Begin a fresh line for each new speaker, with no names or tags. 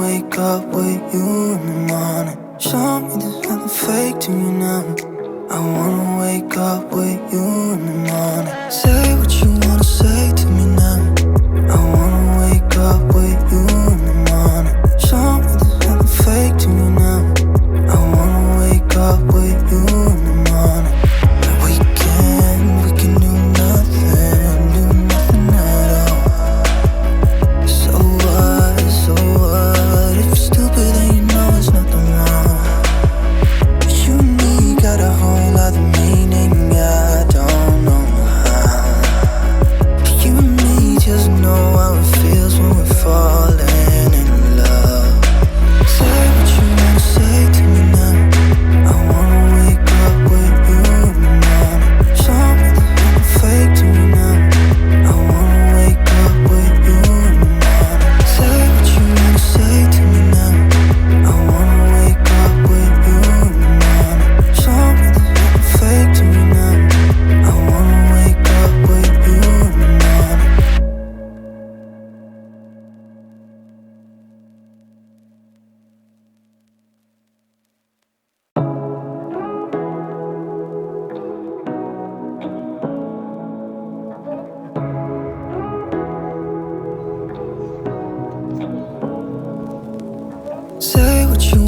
wake up with you in the morning. Show me there's nothing fake to me now. I wanna wake up with you in the morning. Say what you wanna say to me now. I wanna wake up with you in the morning. Show me there's nothing fake to me now. I wanna wake up with you in the morning. We can do nothing at all. So what? If you're stupid then you know there's nothing wrong. But you and me got a whole other meaning, I don't know how. You and me just know how it feels when we're falling in love. Say what you wanna say to me now. I wanna wake up with you in the morning. Show me there's nothing fake to me now. I wanna wake up with you in the morning. Say what you wanna say to me now. I wanna wake up with you in the morning. Show me there's nothing fake to me now. I wanna wake up with you in the morning. Say what you